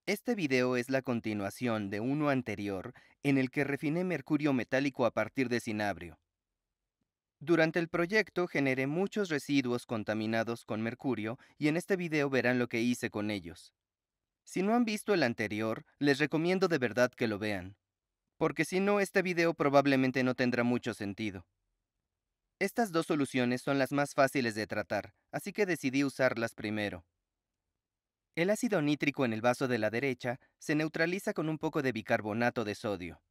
Este video es la continuación de uno anterior en el que refiné mercurio metálico a partir de cinabrio. Durante el proyecto generé muchos residuos contaminados con mercurio y en este video verán lo que hice con ellos. Si no han visto el anterior, les recomiendo de verdad que lo vean, porque si no, este video probablemente no tendrá mucho sentido. Estas dos soluciones son las más fáciles de tratar, así que decidí usarlas primero. El ácido nítrico en el vaso de la derecha se neutraliza con un poco de bicarbonato de sodio.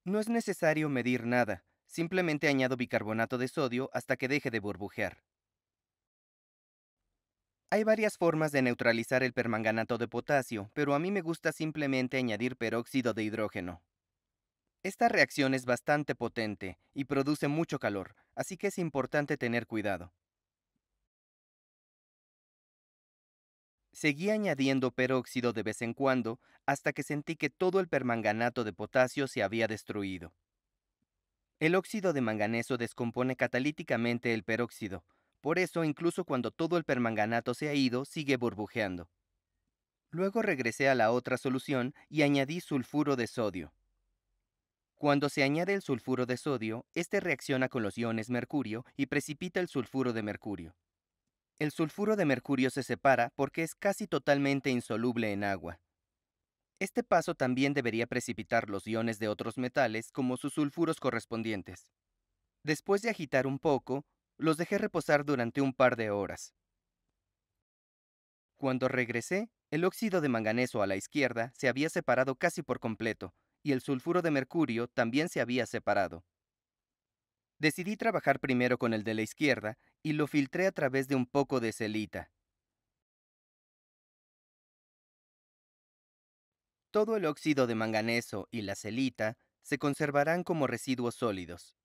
No es necesario medir nada, simplemente añado bicarbonato de sodio hasta que deje de burbujear. Hay varias formas de neutralizar el permanganato de potasio, pero a mí me gusta simplemente añadir peróxido de hidrógeno. Esta reacción es bastante potente y produce mucho calor, así que es importante tener cuidado. Seguí añadiendo peróxido de vez en cuando hasta que sentí que todo el permanganato de potasio se había destruido. El óxido de manganeso descompone catalíticamente el peróxido, por eso incluso cuando todo el permanganato se ha ido, sigue burbujeando. Luego regresé a la otra solución y añadí sulfuro de sodio. Cuando se añade el sulfuro de sodio, este reacciona con los iones mercurio y precipita el sulfuro de mercurio. El sulfuro de mercurio se separa porque es casi totalmente insoluble en agua. Este paso también debería precipitar los iones de otros metales como sus sulfuros correspondientes. Después de agitar un poco, los dejé reposar durante un par de horas. Cuando regresé, el óxido de manganeso a la izquierda se había separado casi por completo, y el sulfuro de mercurio también se había separado. Decidí trabajar primero con el de la izquierda y lo filtré a través de un poco de celita. Todo el óxido de manganeso y la celita se conservarán como residuos sólidos.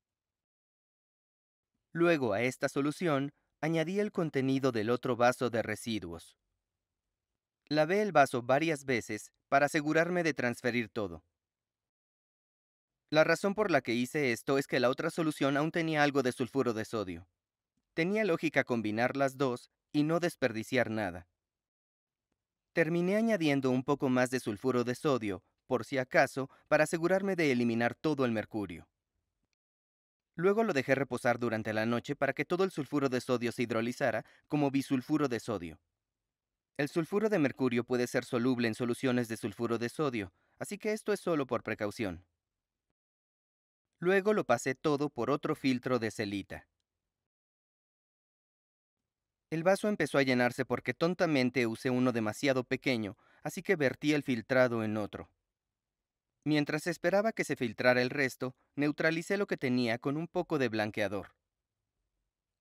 Luego a esta solución añadí el contenido del otro vaso de residuos. Lavé el vaso varias veces para asegurarme de transferir todo. La razón por la que hice esto es que la otra solución aún tenía algo de sulfuro de sodio. Tenía lógica combinar las dos y no desperdiciar nada. Terminé añadiendo un poco más de sulfuro de sodio, por si acaso, para asegurarme de eliminar todo el mercurio. Luego lo dejé reposar durante la noche para que todo el sulfuro de sodio se hidrolizara como bisulfuro de sodio. El sulfuro de mercurio puede ser soluble en soluciones de sulfuro de sodio, así que esto es solo por precaución. Luego lo pasé todo por otro filtro de celita. El vaso empezó a llenarse porque tontamente usé uno demasiado pequeño, así que vertí el filtrado en otro. Mientras esperaba que se filtrara el resto, neutralicé lo que tenía con un poco de blanqueador.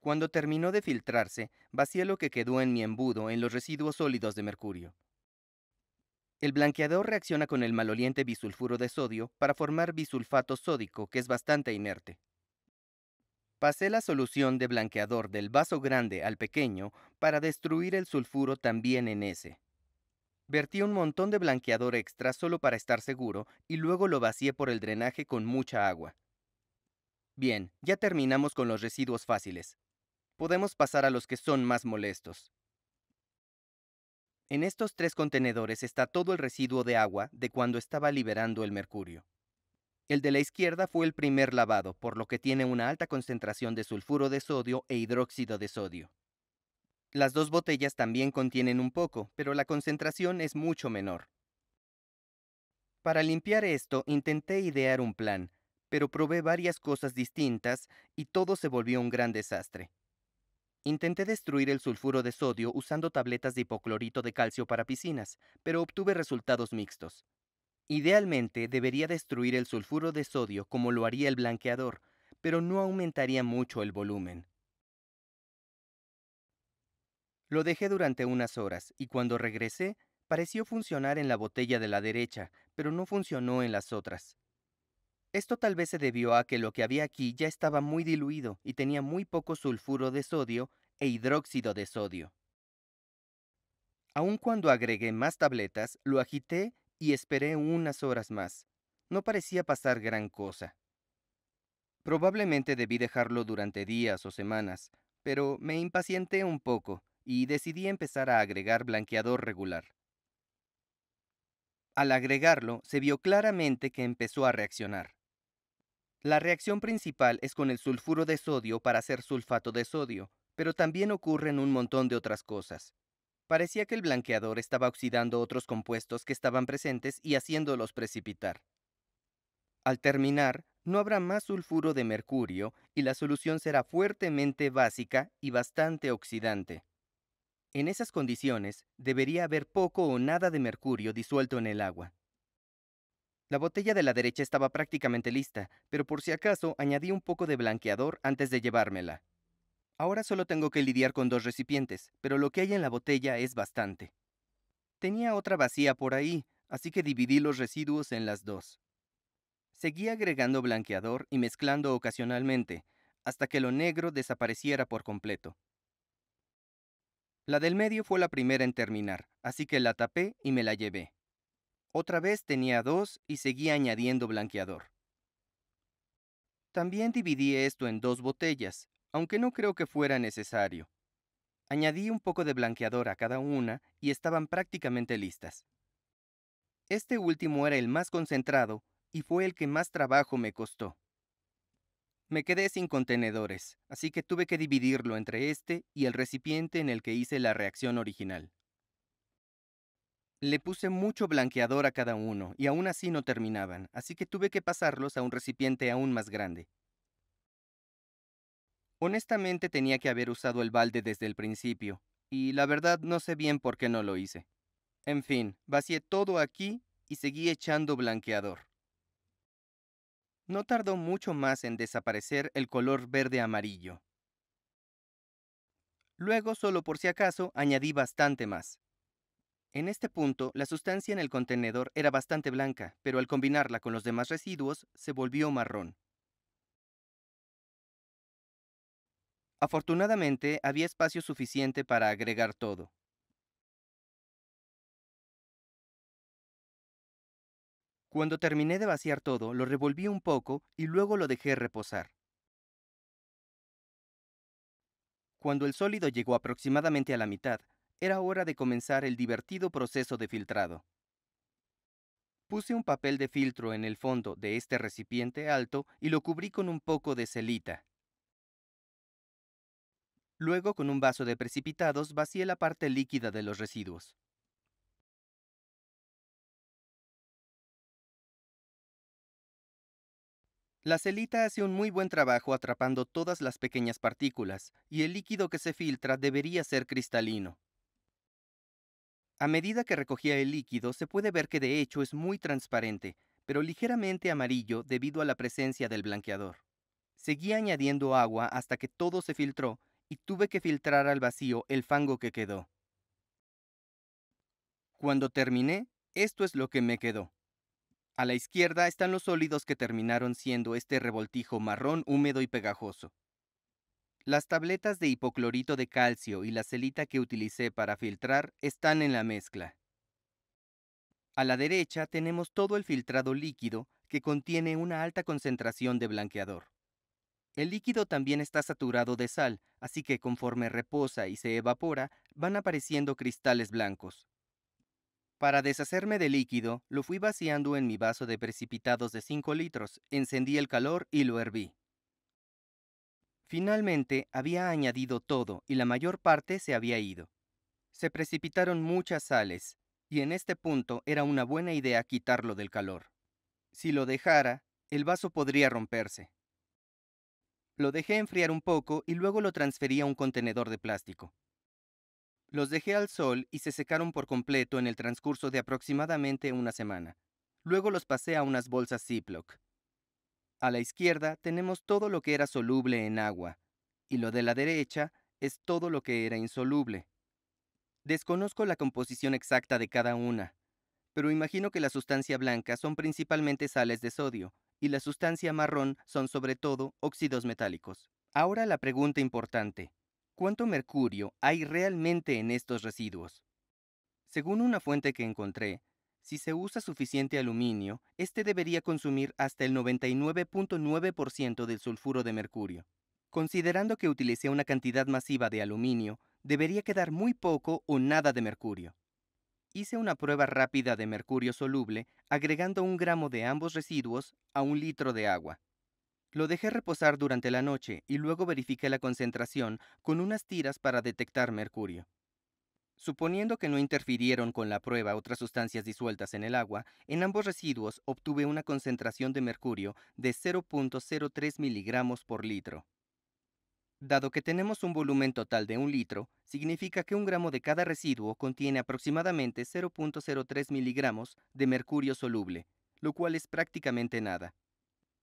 Cuando terminó de filtrarse, vacié lo que quedó en mi embudo en los residuos sólidos de mercurio. El blanqueador reacciona con el maloliente bisulfuro de sodio para formar bisulfato sódico, que es bastante inerte. Pasé la solución de blanqueador del vaso grande al pequeño para destruir el sulfuro también en ese. Vertí un montón de blanqueador extra solo para estar seguro y luego lo vacié por el drenaje con mucha agua. Bien, ya terminamos con los residuos fáciles. Podemos pasar a los que son más molestos. En estos tres contenedores está todo el residuo de agua de cuando estaba liberando el mercurio. El de la izquierda fue el primer lavado, por lo que tiene una alta concentración de sulfuro de sodio e hidróxido de sodio. Las dos botellas también contienen un poco, pero la concentración es mucho menor. Para limpiar esto, intenté idear un plan, pero probé varias cosas distintas y todo se volvió un gran desastre. Intenté destruir el sulfuro de sodio usando tabletas de hipoclorito de calcio para piscinas, pero obtuve resultados mixtos. Idealmente debería destruir el sulfuro de sodio como lo haría el blanqueador, pero no aumentaría mucho el volumen. Lo dejé durante unas horas y cuando regresé, pareció funcionar en la botella de la derecha, pero no funcionó en las otras. Esto tal vez se debió a que lo que había aquí ya estaba muy diluido y tenía muy poco sulfuro de sodio e hidróxido de sodio. Aun cuando agregué más tabletas, lo agité y esperé unas horas más. No parecía pasar gran cosa. Probablemente debí dejarlo durante días o semanas, pero me impacienté un poco y decidí empezar a agregar blanqueador regular. Al agregarlo, se vio claramente que empezó a reaccionar. La reacción principal es con el sulfuro de sodio para hacer sulfato de sodio, pero también ocurren un montón de otras cosas. Parecía que el blanqueador estaba oxidando otros compuestos que estaban presentes y haciéndolos precipitar. Al terminar, no habrá más sulfuro de mercurio y la solución será fuertemente básica y bastante oxidante. En esas condiciones, debería haber poco o nada de mercurio disuelto en el agua. La botella de la derecha estaba prácticamente lista, pero por si acaso añadí un poco de blanqueador antes de llevármela. Ahora solo tengo que lidiar con dos recipientes, pero lo que hay en la botella es bastante. Tenía otra vacía por ahí, así que dividí los residuos en las dos. Seguí agregando blanqueador y mezclando ocasionalmente, hasta que lo negro desapareciera por completo. La del medio fue la primera en terminar, así que la tapé y me la llevé. Otra vez tenía dos y seguí añadiendo blanqueador. También dividí esto en dos botellas, aunque no creo que fuera necesario. Añadí un poco de blanqueador a cada una y estaban prácticamente listas. Este último era el más concentrado y fue el que más trabajo me costó. Me quedé sin contenedores, así que tuve que dividirlo entre este y el recipiente en el que hice la reacción original. Le puse mucho blanqueador a cada uno y aún así no terminaban, así que tuve que pasarlos a un recipiente aún más grande. Honestamente tenía que haber usado el balde desde el principio, y la verdad no sé bien por qué no lo hice. En fin, vacié todo aquí y seguí echando blanqueador. No tardó mucho más en desaparecer el color verde amarillo. Luego, solo por si acaso, añadí bastante más. En este punto, la sustancia en el contenedor era bastante blanca, pero al combinarla con los demás residuos, se volvió marrón. Afortunadamente, había espacio suficiente para agregar todo. Cuando terminé de vaciar todo, lo revolví un poco y luego lo dejé reposar. Cuando el sólido llegó aproximadamente a la mitad, era hora de comenzar el divertido proceso de filtrado. Puse un papel de filtro en el fondo de este recipiente alto y lo cubrí con un poco de celita. Luego, con un vaso de precipitados, vacié la parte líquida de los residuos. La celita hace un muy buen trabajo atrapando todas las pequeñas partículas, y el líquido que se filtra debería ser cristalino. A medida que recogía el líquido, se puede ver que de hecho es muy transparente, pero ligeramente amarillo debido a la presencia del blanqueador. Seguí añadiendo agua hasta que todo se filtró y tuve que filtrar al vacío el fango que quedó. Cuando terminé, esto es lo que me quedó. A la izquierda están los sólidos que terminaron siendo este revoltijo marrón húmedo y pegajoso. Las tabletas de hipoclorito de calcio y la celita que utilicé para filtrar están en la mezcla. A la derecha tenemos todo el filtrado líquido que contiene una alta concentración de blanqueador. El líquido también está saturado de sal, así que conforme reposa y se evapora, van apareciendo cristales blancos. Para deshacerme del líquido, lo fui vaciando en mi vaso de precipitados de 5 litros, encendí el calor y lo herví. Finalmente, había añadido todo y la mayor parte se había ido. Se precipitaron muchas sales, y en este punto era una buena idea quitarlo del calor. Si lo dejara, el vaso podría romperse. Lo dejé enfriar un poco y luego lo transferí a un contenedor de plástico. Los dejé al sol y se secaron por completo en el transcurso de aproximadamente una semana. Luego los pasé a unas bolsas Ziploc. A la izquierda tenemos todo lo que era soluble en agua, y lo de la derecha es todo lo que era insoluble. Desconozco la composición exacta de cada una, pero imagino que la sustancia blanca son principalmente sales de sodio, y la sustancia marrón son sobre todo óxidos metálicos. Ahora la pregunta importante: ¿cuánto mercurio hay realmente en estos residuos? Según una fuente que encontré, si se usa suficiente aluminio, este debería consumir hasta el 99.9% del sulfuro de mercurio. Considerando que utilicé una cantidad masiva de aluminio, debería quedar muy poco o nada de mercurio. Hice una prueba rápida de mercurio soluble agregando 1 gramo de ambos residuos a 1 litro de agua. Lo dejé reposar durante la noche y luego verifiqué la concentración con unas tiras para detectar mercurio. Suponiendo que no interfirieron con la prueba otras sustancias disueltas en el agua, en ambos residuos obtuve una concentración de mercurio de 0,03 miligramos por litro. Dado que tenemos un volumen total de 1 litro, significa que 1 gramo de cada residuo contiene aproximadamente 0,03 miligramos de mercurio soluble, lo cual es prácticamente nada.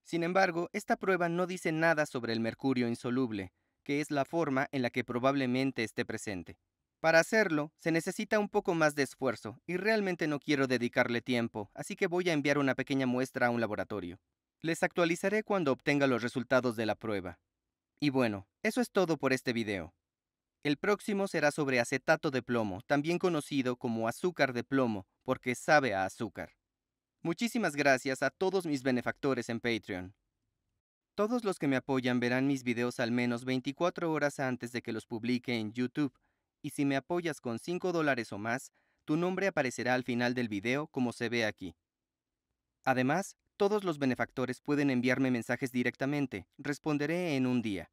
Sin embargo, esta prueba no dice nada sobre el mercurio insoluble, que es la forma en la que probablemente esté presente. Para hacerlo, se necesita un poco más de esfuerzo y realmente no quiero dedicarle tiempo, así que voy a enviar una pequeña muestra a un laboratorio. Les actualizaré cuando obtenga los resultados de la prueba. Y bueno, eso es todo por este video. El próximo será sobre acetato de plomo, también conocido como azúcar de plomo, porque sabe a azúcar. Muchísimas gracias a todos mis benefactores en Patreon. Todos los que me apoyan verán mis videos al menos 24 horas antes de que los publique en YouTube, y si me apoyas con $5 o más, tu nombre aparecerá al final del video como se ve aquí. Además, todos los benefactores pueden enviarme mensajes directamente, responderé en un día.